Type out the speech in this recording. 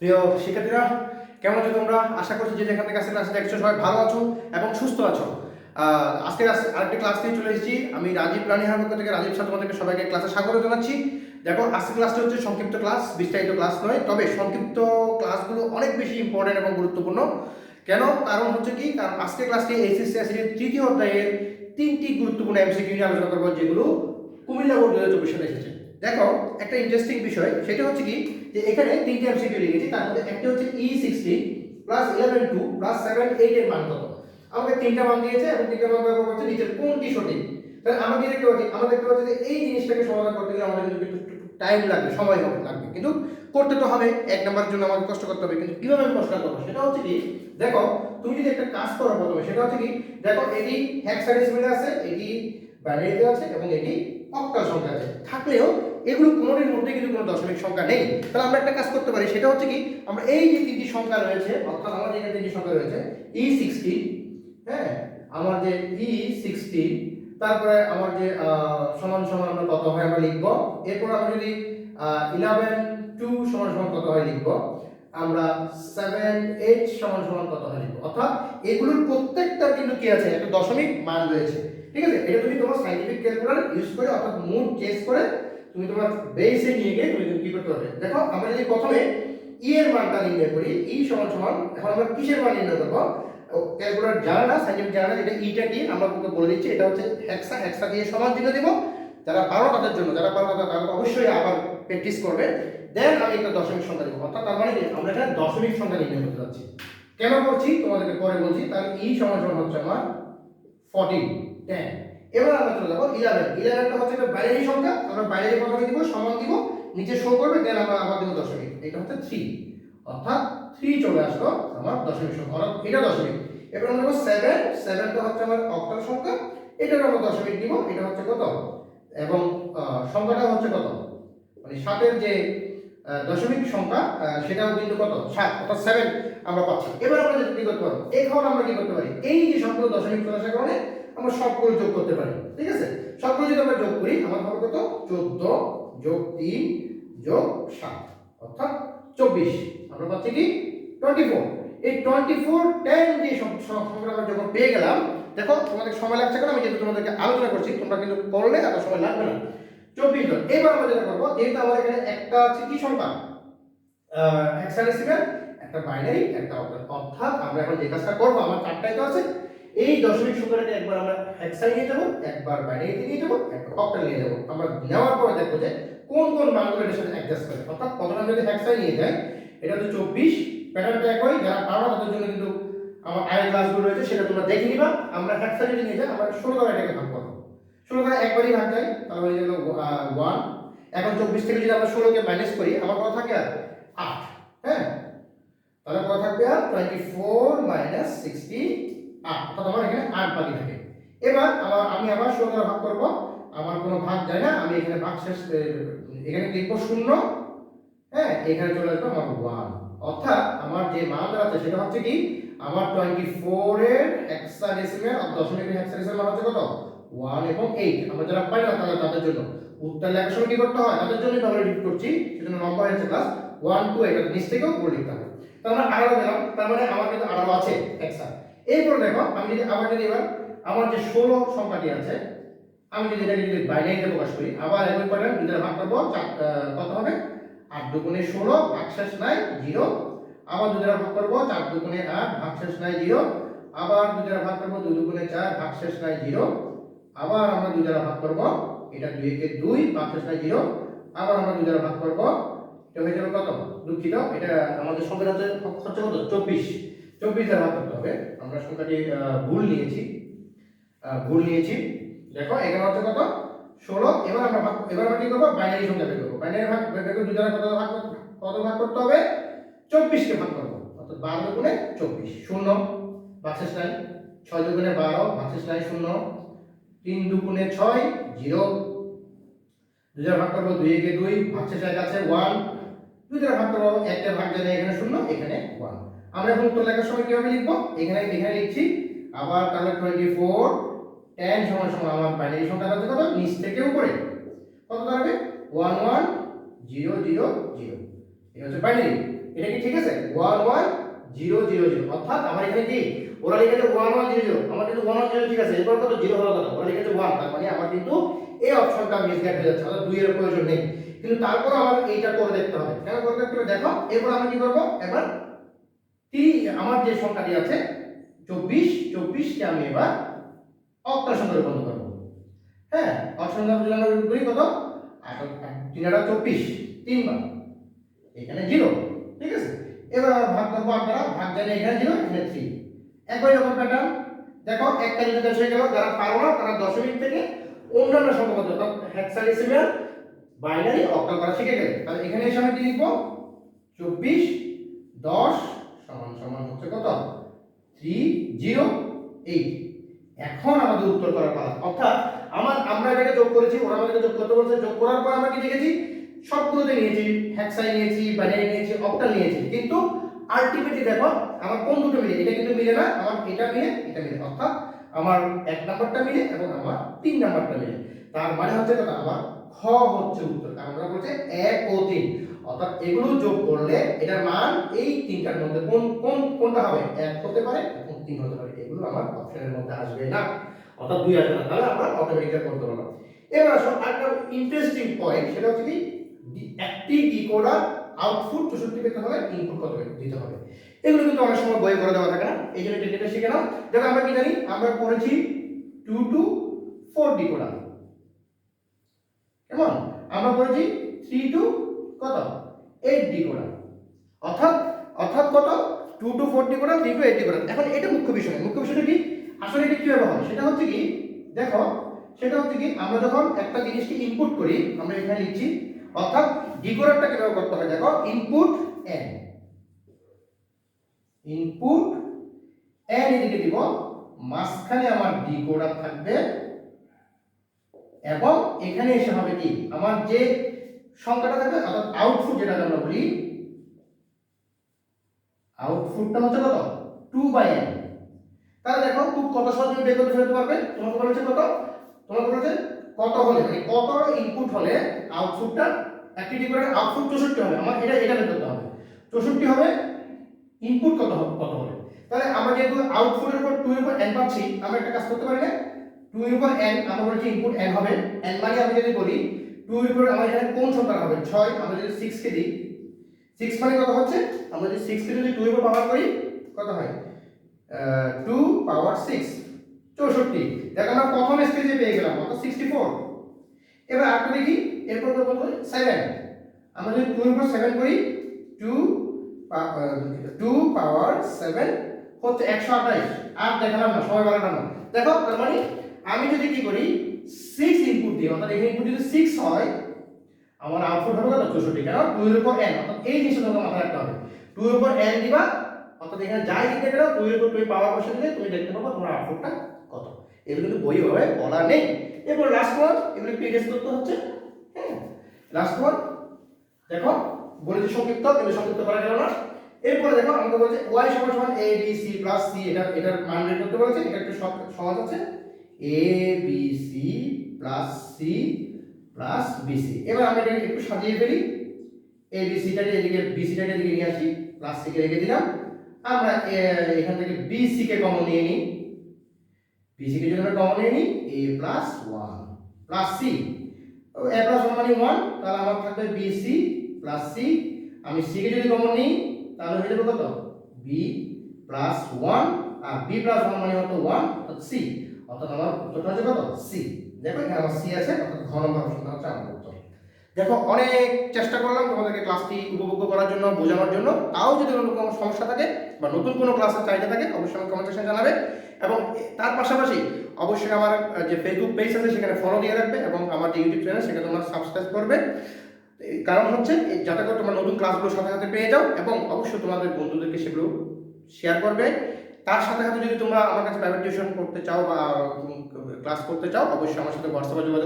প্রিয় শিক্ষার্থীরা, কেমন আছো তোমরা? আশা করছি যে যেখান থেকে আসলে ক্লাসে দেখছো সবাই ভালো আছো এবং সুস্থ আছো। আজকে আরেকটি ক্লাস নিয়ে চলে এসেছি। আমি রাজীব রানীহার পক্ষ থেকে রাজীব স্যার তোমাদেরকে সবাইকে ক্লাসে স্বাগত জানাচ্ছি। দেখো, আজকে ক্লাসটা হচ্ছে সংক্ষিপ্ত ক্লাস, বিস্তারিত ক্লাস নয়। তবে সংক্ষিপ্ত ক্লাসগুলো অনেক বেশি ইম্পর্টেন্ট এবং গুরুত্বপূর্ণ। কেন? কারণ হচ্ছে কি, কারণ আজকে ক্লাসটি এইচএসসি আসলে তৃতীয় অধ্যায়ের 3টি গুরুত্বপূর্ণ এমসিকিউ নিয়ে আলোচনা করবো, যেগুলো কুমিল্লা বোর্ড 2024 সালে এসেছে। দেখো, একটা ইন্টারেস্টিং বিষয় সেটা হচ্ছে কি, যে এখানে 3টি এমসিকিউ লিখেছি। তার মধ্যে একটা হচ্ছে E60 প্লাস 11(2) প্লাস 7(8) এর মান কত। আমাকে 3টা মান দিয়েছে এবং 3টা মান ব্যবহার করছে নিচের কোনটি সঠিক। তাহলে আমরা দেখতে পাচ্ছি যে এই জিনিসটাকে সমাধান করতে গেলে আমাদের কিন্তু একটু টাইম লাগবে, সময় লাগবে, কিন্তু করতে তো হবে। এক নাম্বারের জন্য আমাকে কষ্ট করতে হবে, কিন্তু কিভাবে আমি কষ্ট করবো সেটা হচ্ছে কি, দেখো তুমি যদি একটা কাজ করো প্রথমে, সেটা হচ্ছে কি, দেখো এটি হেক্সাডেসিমালে আছে, এটি বাইনারিতে আছে এবং এটি অক্টাল সংখ্যা আছে। থাকলেও এগুলো কোনোটির মধ্যে কিন্তু কোনো দশমিক সংখ্যা নেই। তাহলে আমরা একটা কাজ করতে পারি, সেটা হচ্ছে কি, আমরা এই যে 3টি সংখ্যা রয়েছে, অর্থাৎ আমাদের এখানে 3টি সংখ্যা রয়েছে E60, হ্যাঁ, আমার যে E60, তারপরে আমার যে সমান সমান আমরা কত হয় আমরা লিখব। এরপর আমরা যদি 11(2) সমান সমান কত হয় লিখব, আমরা 7(8) সমান সমান কত হয় লিখব। অর্থাৎ এগুলোর প্রত্যেকটার কিন্তু কি আছে, একটা দশমিক মান রয়েছে। ঠিক আছে, এটা তুমি তোমার সাইন্টিফিক ক্যালকুলেটর ইউজ করে, অর্থাৎ মুড চেস করে তুমি তোমার বেসে নিয়ে গিয়ে তুমি কি করতে পারবে। দেখো, আমরা যদি প্রথমে ই এর মানটা নির্ণয় করি, ই সমান সমান, এখন আমরা কিসের মান নির্ণয় করব? ক্যালকুলেটর জানা না, সাইন্টিফিক জানা না, এটা ইটা কি আমরা বলে দিচ্ছি। এটা হচ্ছে হেক্সা, হেক্সা দিয়ে সমান চিহ্ন দেব। যারা পারো তাদের জন্য, যারা পারো তারা অবশ্যই আবার প্র্যাকটিস করবে। দেন আমি একটা দশমিক সংখ্যা দেবো। অর্থাৎ তার মানে কি, আমরা এখানে দশমিক সংখ্যা নির্ণয় করতে যাচ্ছি। কেন করছি তোমাদেরকে পরে বলছি। তাহলে ই সমান সমান হচ্ছে আমার 14, 10। এবার আমরা চলে যাবো 11। 11টা হচ্ছে একটা বাইনারি সংখ্যা, আমরা বাইনারি প্রথমে দিব, সমান দিব, নিচে শো করবে, দেন আমরা আবার দেব দশমিক। এটা হচ্ছে 3, অর্থাৎ 3 চলে আসলো আমার দশমিক সংখ্যা, অর্থাৎ এটা দশমিক। এবার আমরা দেব 7, 7টা হচ্ছে আমার অক্টাল সংখ্যা, এটার আমরা দশমিক দিব, এটা হচ্ছে কত, এবং সংখ্যাটা হচ্ছে কত, মানে 7 এর যে দশমিক সংখ্যা, সেটাও কিন্তু কত, 7, অর্থাৎ 7 আমরা পাচ্ছি। এবার আমরা যেটা কি করতে পারবো, এখন আমরা কি করতে পারি, এই যে সবগুলো দশমিক চলে আসার কারণে আমরা সবগুলো যোগ করতে পারি। ঠিক আছে, সবগুলো যদি আমরা যোগ করি, আমার হবে কত, 14 যোগ 3 যোগ 7, অর্থাৎ 24। আমরা পাচ্ছি কি 24। এই 24, 10 যে সংখ্যাটা আমরা যখন পেয়ে গেলাম, দেখো তোমাদের সময় লাগছে কেন, আমি যেহেতু তোমাদেরকে আলোচনা করছি, তোমরা কিন্তু করলে এত সময় লাগবে না। 24 জন। এবার আমরা যেটা করবো, যেহেতু আমার এখানে একটা আছে কি সংখ্যা, হেক্সাডেসিমাল, একটা বাইনারি, একটা অক্টাল, অর্থাৎ আমরা এখন যে কাজটা করবো, আমার চারটাই তো আছে, এই দশমিক সংখ্যাটাকে একবার আমরা হেক্সায় নিয়ে যাব, একবার বাইনারিতে নিয়ে যাব, একবার অক্টাল নিয়ে যাব। আমরা নেওয়ার পরে দেখবো যে কোন কোন মানগুলো এর সাথে অ্যাডজাস্ট করে। অর্থাৎ প্রথমে যদি হেক্সায় নিয়ে যাই, এটা হচ্ছে 24, প্যাটার্নটা একই। যারা পারো তাদের জন্য কিন্তু আমার আগের ক্লাসগুলো রয়েছে, সেটা তোমরা দেখে নিবা। আমরা হেক্সায় যদি নিয়ে যাই, আমরা 16 দ্বারা এটাকে ভাগ করব। 16 দ্বারা একবারই ভাগ যায়, তাহলে হয়ে গেল 1। এখন 24 থেকে যদি আমরা 16কে মাইনাস করি, আমার কত থাকে আর 8। হ্যাঁ, তাহলে কত থাকবে আর 24 মাইনাস 68, অর্থাৎ আমার এখানে 8 বাকি থাকে। এবার আমি আবার 16 দ্বারা ভাগ করব, আমার কোনো ভাগ যায় না, আমি এখানে ভাগ শেষ, এখানে লিখব 0, হ্যাঁ, এখানে চলে আসবে আমার 1। অর্থাৎ আমার যে মান দাঁড়াচ্ছে সেটা হচ্ছে কি, আমার 24 এর হেক্সাডেসিমাল আর দশমিকের হেক্সাডেসিমাল মান হচ্ছে কত, 1 এবং 8। আমরা যারা পাই না তাদের জন্য উত্তর লেখার সময় কি করতে হয়, তাদের জন্যই আমরা রিপিট করছি, সেজন্য নম্বর হচ্ছে ক্লাস 1 2 এটা নিচ থেকেও করে লিখতে হবে। তো আমরা 18 দিলাম, তার মানে আমার কিন্তু 18 আছে হেক্সা। এরপর দেখো, আমি যদি আবার যদি এবার আমার যে 16 সংখ্যাটি আছে, আমি যদি এটাকে যদি বাইনারিতে প্রকাশ করি, আবার একই প্যাটার্ন, দুই দ্বারা ভাগ করব, কত হবে, 8 দুগুণে 16, ভাগশেষ নাই 0। আবার 2 দ্বারা ভাগ করব, 4 দুগুণে 8, ভাগশেষ নাই 0। আবার 2 দ্বারা ভাগ করব, 2 দুগুণে 4, ভাগশেষ নাই 0। আবার আমরা 2 দ্বারা ভাগ করব, এটা 2 একে 2, ভাগশেষ নাই 0। আবার আমরা 2 দ্বারা ভাগ করব, এটা হয়ে যাবে কত, দুঃখিত, এটা আমাদের সংখ্যাটা হচ্ছে কত, 24। 24 দ্বারা ভাগ করতে হবে, আমরা সংখ্যাটি ভুল নিয়েছি। দেখো এখানে হচ্ছে কত, 16। এবার আমরা কি করব, বাইনারি সংখ্যা বের করব। বাইনারি ভাগ বের করে 2 দ্বারা কত ভাগ করতে হবে, 24 কে ভাগ করব, অর্থাৎ 12 দুগুণে 24, 0, ভাগশেষ নাই। 6 দুগুণে 12, ভাগশেষ নাই 0। 3 দুগুণে 6, 0। 2 দ্বারা ভাগ করব, 2 একে 2, ভাগশেষ এক আছে 1। 2 দ্বারা ভাগ করব, 1 কে ভাগ যায় না, এখানে 0, এখানে 1। আমরা এখন উত্তর লেখার সময় কিভাবে লিখব, এখানে লিখছি। আবার তাহলে 24 10 সমান সমান আমার বাইনারি সংখ্যা হচ্ছে কত, নিচ থেকে উপরে কত দাঁড়াবে, 1 1 0 0 0। এটা হচ্ছে বাইনারি। এটা কি ঠিক আছে? 1 1 0 0 0, অর্থাৎ আমার এখানে কি ওরা লিখেছে 1 1 0 0, আমার কিন্তু 1 1 0 ঠিক আছে, এরপর কত 0 হলো কত, ওরা লিখেছে 1, তার মানে আমার কিন্তু এই অপশনটা মিসগাইড হয়ে যাচ্ছে, অর্থাৎ 2 এর প্রয়োজন নেই। কিন্তু তারপর আমার এইটা করে দেখতে হবে। কেন করে দেখতে হবে দেখো, এরপর আমি কি করব, এবার আমার যে সংখ্যাটি আছে 24 24 কে আমি এবার অক্টাল সংখ্যায় রূপান্তর করব। হ্যাঁ, অক্টাল সংখ্যা যদি আমরা করি কত, 3 24 3 বার, এখানে 0, ঠিক আছে। এবার ভাগ করব, আপনারা ভাগ জানেন, এখানে 0 এখানে 3, একই রকম প্যাটার্ন। দেখো একটা যদি দেশ হয়ে গেল, যারা পারো না তারা দশমিক থেকে অন্যান্য সংখ্যা পদ্ধতি অর্থাৎ হেক্সাডেসিমাল বাইনারি অক্টাল করা শিখে গেলে, তাহলে এখানে এসে আমি কি লিখব, 24 10 সমান সমান হচ্ছে কত, 308। এখন আমাদের উত্তর করার পালা, অর্থাৎ আমরা এটাকে যোগ করেছি, ওরা আমাদেরকে যোগ করতে বলেছে, যোগ করার পর আমরা কি দেখেছি, সবগুলোতে নিয়েছি, হেক্সাই নিয়েছি, বাইনারি নিয়েছি, অক্টাল নিয়েছি, কিন্তু আলটিমেটলি দেখো আমার কোন দুটো মিলে, এটা কিন্তু মিলে না, আমার এটা মিলে এটা মিলে, অর্থাৎ আমার 1 নাম্বারটা মিলে এবং আমার 3 নাম্বারটা মিলে। তার মানে হচ্ছে কথা আমার খ হচ্ছে উত্তর, কারণ আমরা বলছে 1 ও 3, অর্থাৎ এগুলো যোগ করলে এটার মান এই তিনটার মধ্যে কোনটা হবে, 1 হতে পারে এবং 3 হতে পারে, এগুলো আমার অপশনের মধ্যে আসবে না, অর্থাৎ 2 আসবে না, তাহলে আমরা অটোমেটিক্যালি করতে পারবো। এবার আসো একটা ইন্টারেস্টিং পয়েন্ট, সেটা হচ্ছে কি একটি ডিকোডার আউটপুট 64 পেতে হলে ইনপুট কত দিতে হবে। এগুলো কিন্তু অনেক সময় বই করে দেওয়া থাকে না, এই জন্য টেকনিকটা শিখে নাও। দেখো আমরা কি জানি, আমরা পড়েছি 2 to 4 ডিকোডার, কেমন, আমরা পড়েছি 3 to কত 8 ডিকোডার, অর্থাৎ অর্থাৎ কত 2 to 4 ডিকোডার, 3 to 8 ডিকোডার। এখন এটা মুখ্য বিষয়, মুখ্য বিষয়টা কি, আসলে এটা কিভাবে হয়, সেটা হচ্ছে কি দেখো, সেটা হচ্ছে কি আমরা যখন একটা জিনিসকে ইনপুট করি, আমরা এখানে লিখছি, অর্থাৎ ডিকোডারটা কিভাবে করতে হয় দেখো, ইনপুট n, ইনপুট n এদিকে দিব, মাঝখানে আমার ডিকোডার থাকবে, এবং এখানে এসে হবে কি আমার যে সংখ্যাটা থাকবে, অর্থাৎ আউটপুট যেটা আমরা বলি, আউটপুটটা হচ্ছে কত 2/n। তাহলে দেখো খুব কত সহজে বের করতে ফেলতে পারবে, তোমাকে বলেছে কত, তোমাকে বলেছে কত হলে, মানে কত ইনপুট হলে আউটপুটটা, একটি ডিকোডারের আউটপুট 64 হবে, আমার এটা বের করতে হবে, 64 হবে, ইনপুট কত হবে, কত হবে। তাহলে আমরা যেহেতু আউটপুটের উপর 2 এর উপর n পাচ্ছি, আমরা একটা কাজ করতে পারি না, 2 এর উপর n, আমরা বলেছি ইনপুট n হবে, n মানে আমি যদি বলি 2 এর উপর আমার এখানে কোন সংখ্যা হবে 6, আমরা যদি 6 কে দিই, 6 মানে কত হচ্ছে, আমরা যদি 6 কে যদি 2 এর উপর পাওয়ার করি কত হয়, 2 পাওয়ার 6 64। দেখো আমরা প্রথম স্টেজে পেয়ে গেলাম, অর্থাৎ 64। এবার আরেকটা দেখি, এরপর কত হবে 7, আমরা যদি 2 এর উপর 7 করি, 2 পাওয়ার 7 হচ্ছে 128। আর দেখালাম না, সময় বাড়ালাম না। দেখো তার মানে আমি যদি কি করি 6 ইনপুট দিই, অর্থাৎ এখানে ইনপুট যদি 6 হয়, আমার আউটপুট হবে কত 64, কারণ 2 এর উপর n, অর্থাৎ এই জিনিসটা তোমাকে মাথায় রাখতে হবে, 2 এর উপর n দিবা, অর্থাৎ এখানে যাই দিতে গেলে 2 এর উপর তুমি পাওয়ার বসে দিলে তুমি দেখতে পাবো তোমার আউটপুটটা কত। এগুলো কিন্তু বই ভাবে বলা নেই। এরপর লাস্ট ওয়ান, এগুলো একটু এরেজ করতে হচ্ছে। হ্যাঁ, লাস্ট ওয়ান দেখো বলেছি সংক্ষিপ্ত, কিন্তু সংক্ষিপ্ত করা গেল না। এরপরে দেখো আমাকে বলেছে y সমান সমান a b c plus c, এটার মান বের করতে বলেছে। এটা একটু সহজ আছে, a b c plus c plus b c। এবার আমরা এটাকে একটু সাজিয়ে ফেলি, a b c টাকে এদিকে b c টাকে এদিকে নিয়ে আসি, প্লাস c কে রেখে দিলাম। আমরা এখান থেকে b c কে কমন নিয়ে নিই, b c কে যদি আমরা কমন নিয়ে নিই, a plus 1 plus c, a plus 1 মানে 1, তাহলে আমার থাকবে b c প্লাস c। আমি c কে যদি কমন নিই তাহলে হয়ে যাবে কত, b প্লাস 1, আর b প্লাস 1 মানে হতো 1, অর্থাৎ c, অর্থাৎ আমার উত্তরটা হচ্ছে কত c। দেখো এখানে আমার c আছে, অর্থাৎ ঘ নম্বর অপশনটা হচ্ছে আমার উত্তর। দেখো অনেক চেষ্টা করলাম তোমাদেরকে ক্লাসটি উপভোগ করার জন্য, বোঝানোর জন্য। তাও যদি কোনো সমস্যা থাকে বা নতুন কোনো ক্লাসের চাহিদা থাকে অবশ্যই আমার কমেন্ট সেকশনে জানাবে, এবং তার পাশাপাশি অবশ্যই আমার যে ফেসবুক পেজ আছে সেখানে ফলো দিয়ে রাখবে, এবং আমার যে ইউটিউব চ্যানেল সেখানে তোমরা সাবস্ক্রাইব করবে। কারণ হচ্ছে যাতে করে তোমরা নতুন ক্লাসগুলো সাথে সাথে পেয়ে যাও, এবং অবশ্যই তোমাদের বন্ধুদেরকে সেগুলো শেয়ার করবে। তার সাথে সাথে যদি তোমরা আমার কাছে প্রাইভেট টিউশন করতে চাও বা ক্লাস করতে চাও, অবশ্যই আমার সাথে হোয়াটসঅ্যাপে যোগাযোগ